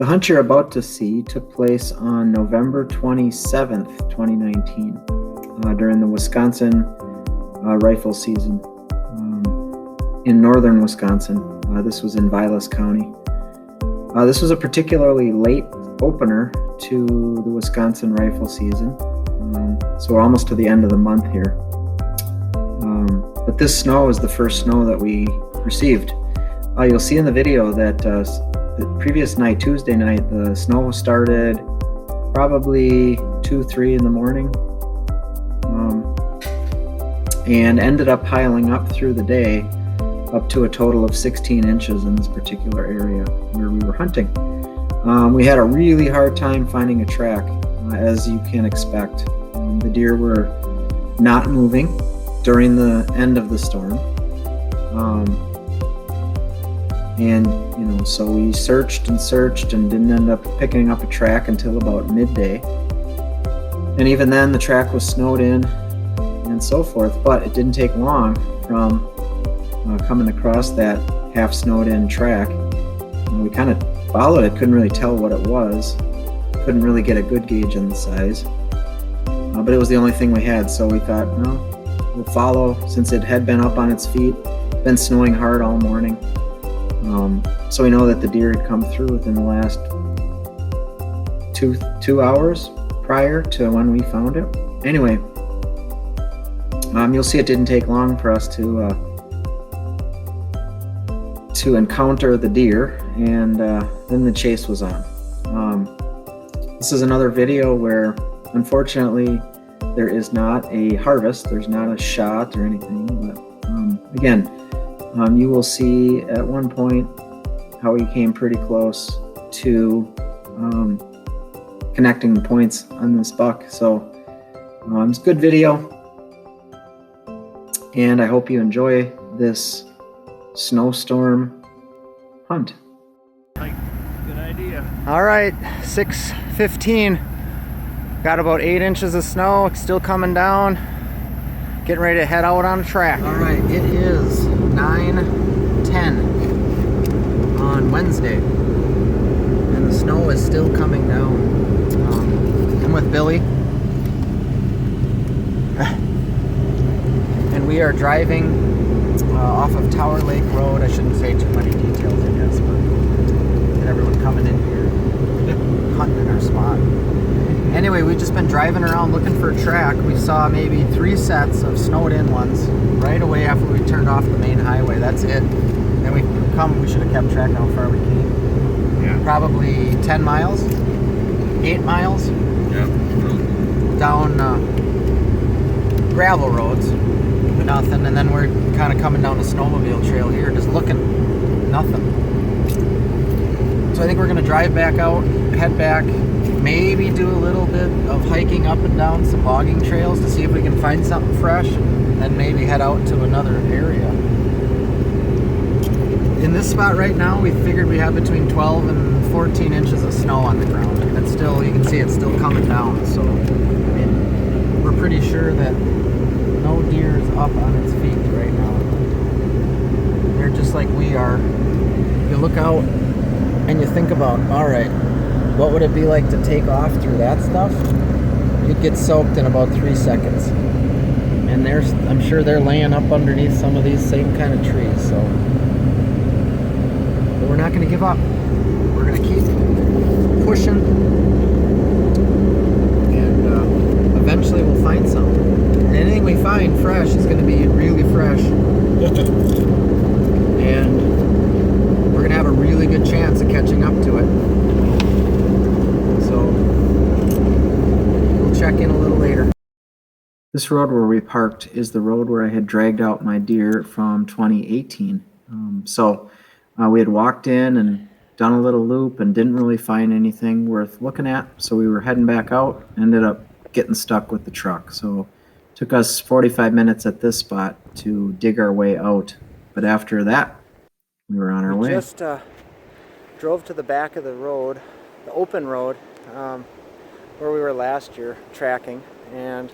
hunt you're about to see took place on November 27th, 2019, during the Wisconsin rifle season in northern Wisconsin. This was in Vilas County. This was a particularly late opener to the Wisconsin rifle season, so we're almost to the end of the month here. But this snow is the first snow that we received. You'll see in the video that the previous night, Tuesday night, the snow started probably 2-3 in the morning, and ended up piling up through the day up to a total of 16 inches in this particular area where we were hunting. We had a really hard time finding a track, as you can expect. The deer were not moving during the end of the storm. And so we searched and didn't end up picking up a track until about midday. And even then the track was snowed in and so forth, but it didn't take long from coming across that half snowed in track. And we kind of followed it, couldn't really tell what it was, couldn't really get a good gauge on the size, but it was the only thing we had. So we thought, no, we'll follow, since it had been up on its feet, been snowing hard all morning. So we know that the deer had come through within the last two hours prior to when we found it. Anyway, you'll see it didn't take long for us to encounter the deer, and then the chase was on. This is another video where, unfortunately, there is not a harvest, there's not a shot or anything, but again, you will see at one point how we came pretty close to connecting the points on this buck. So it's a good video, and I hope you enjoy this snowstorm hunt. Good idea. All right, 6:15. Got about 8 inches of snow, still coming down. Getting ready to head out on a track. All right, it is 9:10 on Wednesday, and the snow is still coming down. I'm with Billy, and we are driving off of Tower Lake Road. I shouldn't say too many details, I guess, but everyone coming in here, hunting in our spot. Anyway, we've just been driving around looking for a track. We saw maybe 3 sets of snowed in ones right away after we turned off the main highway. That's it. And we should have kept track of how far we came. Yeah. Probably 10 miles, 8 miles. Yeah. Down gravel roads, nothing. And then we're kind of coming down a snowmobile trail here, just looking, nothing. So I think we're gonna drive back out, head back, maybe do a little bit of hiking up and down some logging trails to see if we can find something fresh, and then maybe head out to another area. In this spot right now, we figured we have between 12 and 14 inches of snow on the ground, and it's still, you can see it's still coming down. So, I mean, we're pretty sure that no deer is up on its feet right now. They're just like we are. You look out and you think about, all right, what would it be like to take off through that stuff? You'd get soaked in about 3 seconds. And I'm sure they're laying up underneath some of these same kind of trees. So, but we're not going to give up. We're going to keep pushing, and eventually we'll find something. And anything we find fresh is going to be really fresh. And we're going to have a really good chance of catching up to it. Check in a little later. This road where we parked is the road where I had dragged out my deer from 2018. We had walked in and done a little loop and didn't really find anything worth looking at. So we were heading back out, ended up getting stuck with the truck. So it took us 45 minutes at this spot to dig our way out. But after that, we were on our way. We just drove to the back of the road, the open road, where we were last year tracking, and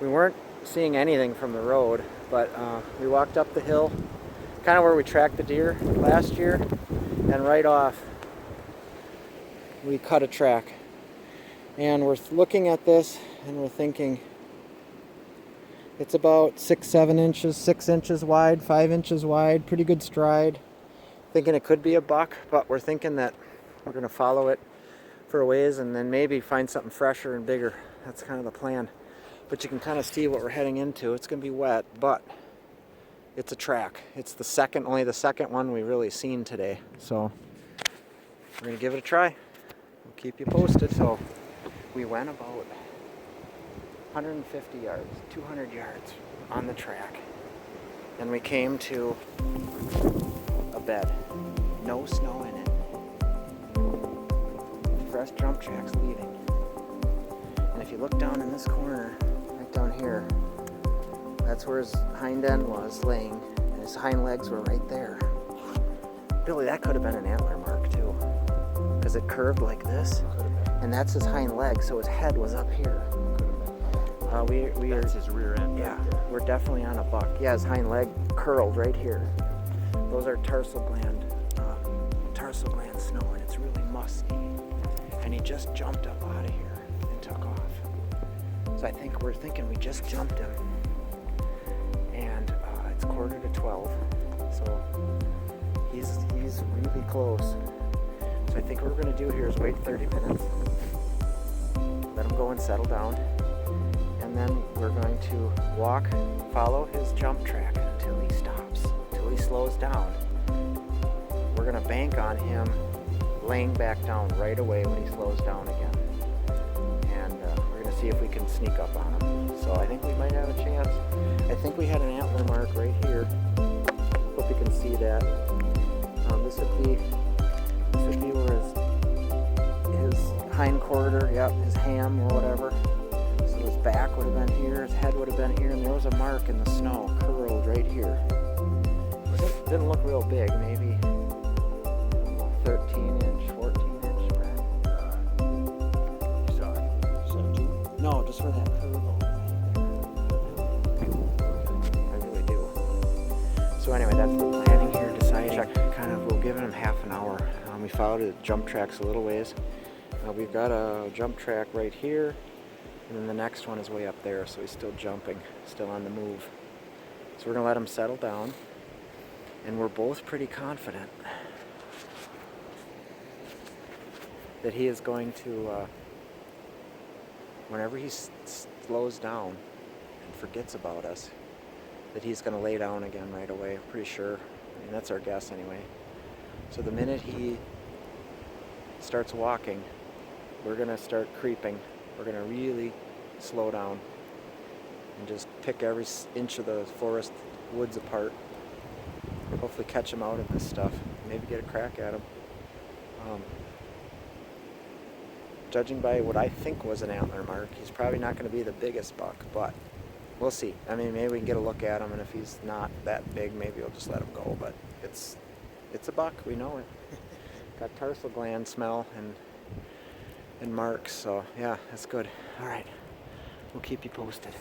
we weren't seeing anything from the road, but we walked up the hill, kind of where we tracked the deer last year, and right off we cut a track. And we're looking at this and we're thinking it's about 6 inches wide, 5 inches wide, pretty good stride. Thinking it could be a buck, but we're thinking that we're going to follow it for a ways and then maybe find something fresher and bigger. That's kind of the plan. But you can kind of see what we're heading into. It's going to be wet, but it's a track. It's only the second one we've really seen today. So we're going to give it a try. We'll keep you posted. So we went about 150 yards, 200 yards on the track. Then we came to a bed. No snow in it. Fresh jump tracks leading. And if you look down in this corner, right down here, that's where his hind end was laying, and his hind legs were right there. Billy, that could have been an antler mark too, because it curved like this, and that's his hind leg, so his head was up here. That's his rear end. Yeah, we're definitely on a buck. Yeah, his hind leg curled right here. Those are tarsal gland snow, and it's really musty. And he just jumped up out of here and took off. So we're thinking we just jumped him. And it's 11:45, so he's really close. So I think what we're going to do here is wait 30 minutes, let him go and settle down, and then we're going to follow his jump track until he stops, until he slows down. We're going to bank on him laying back down right away when he slows down again, and we're going to see if we can sneak up on him. So I think we might have a chance. I think we had an antler mark right here. Hope you can see that. This would be where his hind quarter, his ham or whatever. So his back would have been here, his head would have been here, and there was a mark in the snow, curled right here. It didn't look real big, maybe 13-inch, 14-inch, Brad. You saw two? No, just where that curve over. I really do. So anyway, that's the planning here. Deciding we're giving him half an hour. We followed the jump tracks a little ways. We've got a jump track right here, and then the next one is way up there. So he's still jumping, still on the move. So we're gonna let him settle down, and we're both pretty confident that he is going to, whenever he slows down and forgets about us, that he's going to lay down again right away. I'm pretty sure. I mean, that's our guess anyway. So the minute he starts walking, we're going to start creeping. We're going to really slow down and just pick every inch of the forest woods apart. Hopefully catch him out of this stuff. Maybe get a crack at him. Judging by what I think was an antler mark, he's probably not going to be the biggest buck, but we'll see. I mean, maybe we can get a look at him, and if he's not that big, maybe we'll just let him go. But it's a buck. We know it. Got tarsal gland smell and marks. So yeah, that's good. All right, we'll keep you posted.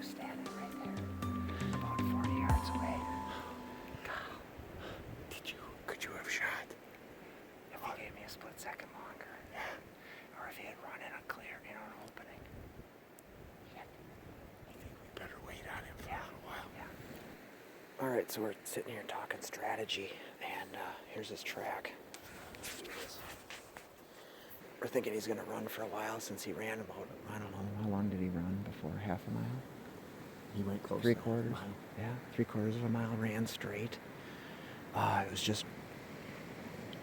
was standing right there, about 40 yards away. God. Could you have shot? If he gave me a split second longer. Yeah. Or if he had run in a clear, an opening. Shit. I think we better wait on him for a little while. Yeah. All right, so we're sitting here talking strategy, and here's his track. Let's do this. We're thinking he's going to run for a while since he ran about, I don't know, how long did he run before? Half a mile? He went close. 3/4. Yeah, 3/4 of a mile, ran straight. It was just,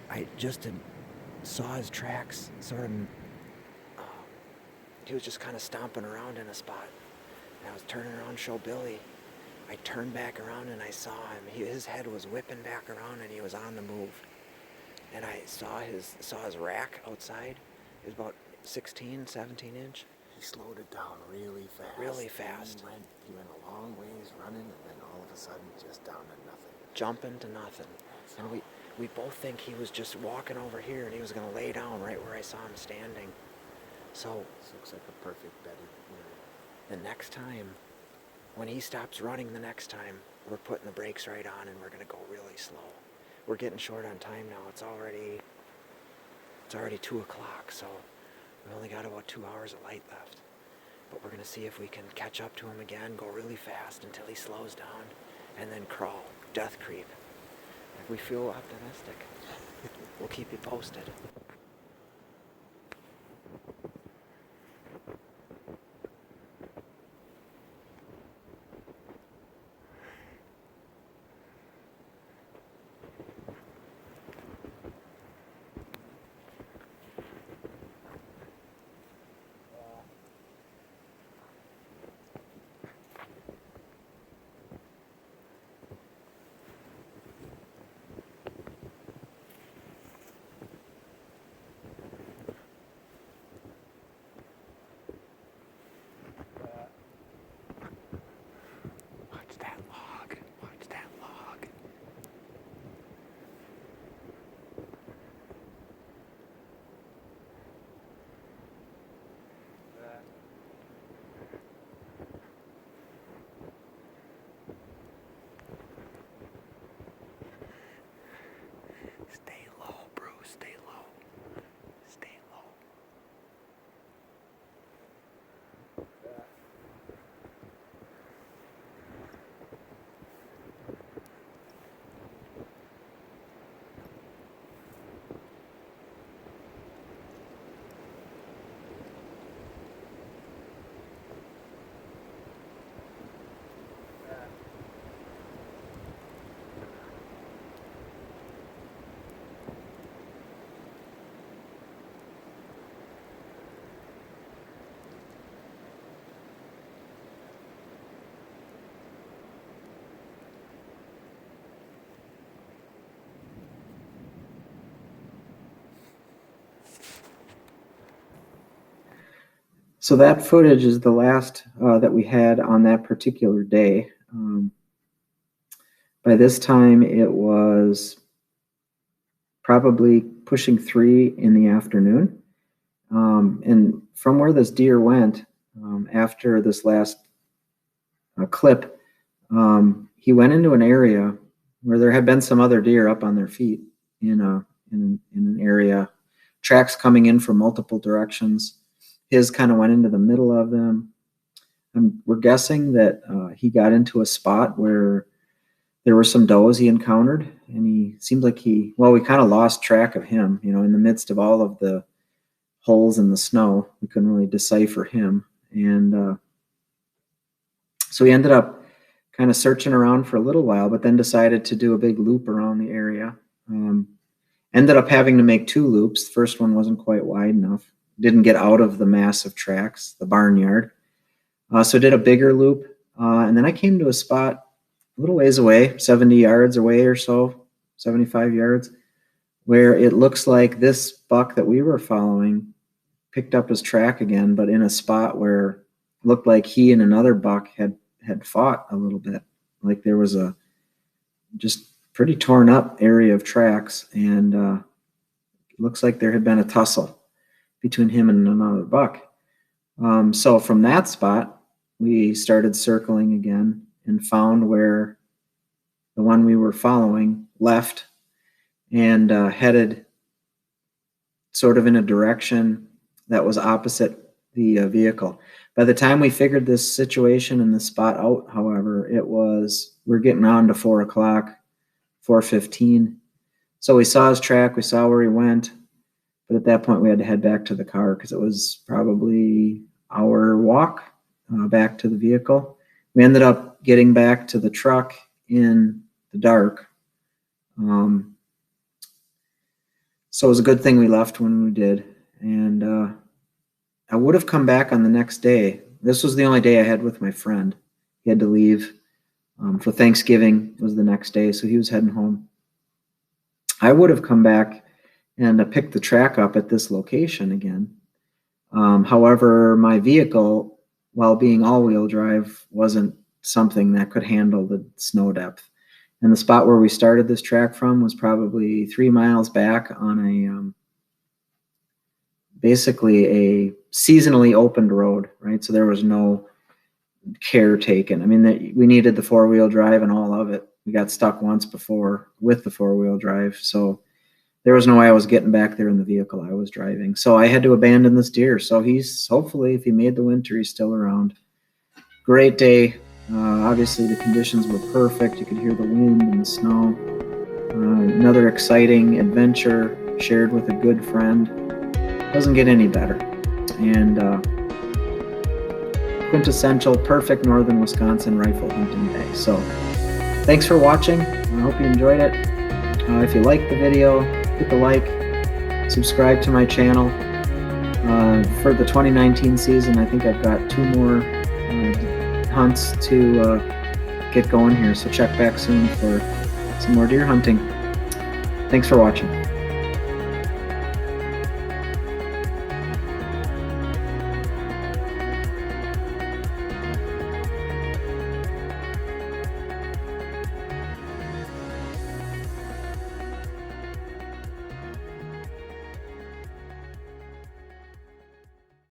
I just saw his tracks sort of, he was just kind of stomping around in a spot. And I was turning around to show Billy. I turned back around and I saw him. His head was whipping back around and he was on the move. And I saw his rack outside. It was about 16, 17 inch. He slowed it down really fast. Really fast. He went a long ways running, and then all of a sudden, just down to nothing. Jumping to nothing. And we both think he was just walking over here and he was going to lay down right where I saw him standing. So This looks like a perfect bedded. the next time, when he stops running the next time, we're putting the brakes right on and we're going to go really slow. We're getting short on time now. It's already 2 o'clock, so we only got about 2 hours of light left. But we're going to see if we can catch up to him again, go really fast until he slows down, and then crawl, death creep. If we feel optimistic, we'll keep you posted. Watch that log. Watch that log. Stay low, Bruce. Stay low. Stay low. So that footage is the last that we had on that particular day. By this time, it was probably pushing 3 in the afternoon. And from where this deer went, after this last clip, he went into an area where there had been some other deer up on their feet in an area, tracks coming in from multiple directions. His kind of went into the middle of them. We're guessing that he got into a spot where there were some does he encountered, and he seemed like we kind of lost track of him, in the midst of all of the holes in the snow. We couldn't really decipher him. And so we ended up kind of searching around for a little while, but then decided to do a big loop around the area. Ended up having to make 2 loops. The first one wasn't quite wide enough. Didn't get out of the massive tracks, the barnyard. So did a bigger loop. And then I came to a spot a little ways away, 70 yards away or so, 75 yards, where it looks like this buck that we were following picked up his track again, but in a spot where it looked like he and another buck had fought a little bit. Like there was a just pretty torn up area of tracks, and it looks like there had been a tussle between him and another buck. So from that spot, we started circling again and found where the one we were following left and headed sort of in a direction that was opposite the vehicle. By the time we figured this situation and the spot out, however, we're getting on to 4 o'clock, 4:15. So we saw his track, we saw where he went, but at that point we had to head back to the car because it was probably our walk back to the vehicle. We ended up getting back to the truck in the dark. So it was a good thing we left when we did. And I would have come back on the next day. This was the only day I had with my friend. He had to leave for Thanksgiving was the next day, so he was heading home. I would have come back and picked the track up at this location again. However, my vehicle, while being all-wheel drive, wasn't something that could handle the snow depth. And the spot where we started this track from was probably 3 miles back on basically a seasonally opened road, right? So there was no care taken. I mean, we needed the 4-wheel drive and all of it. We got stuck once before with the 4-wheel drive. So there was no way I was getting back there in the vehicle I was driving. So I had to abandon this deer. So he's, hopefully, if he made the winter, he's still around. Great day. Obviously, the conditions were perfect. You could hear the wind and the snow. Another exciting adventure shared with a good friend. Doesn't get any better. And quintessential, perfect northern Wisconsin rifle hunting day. So thanks for watching. I hope you enjoyed it. If you liked the video, hit the like, subscribe to my channel. For the 2019 season, I think I've got 2 more hunts to get going here. So check back soon for some more deer hunting. Thanks for watching.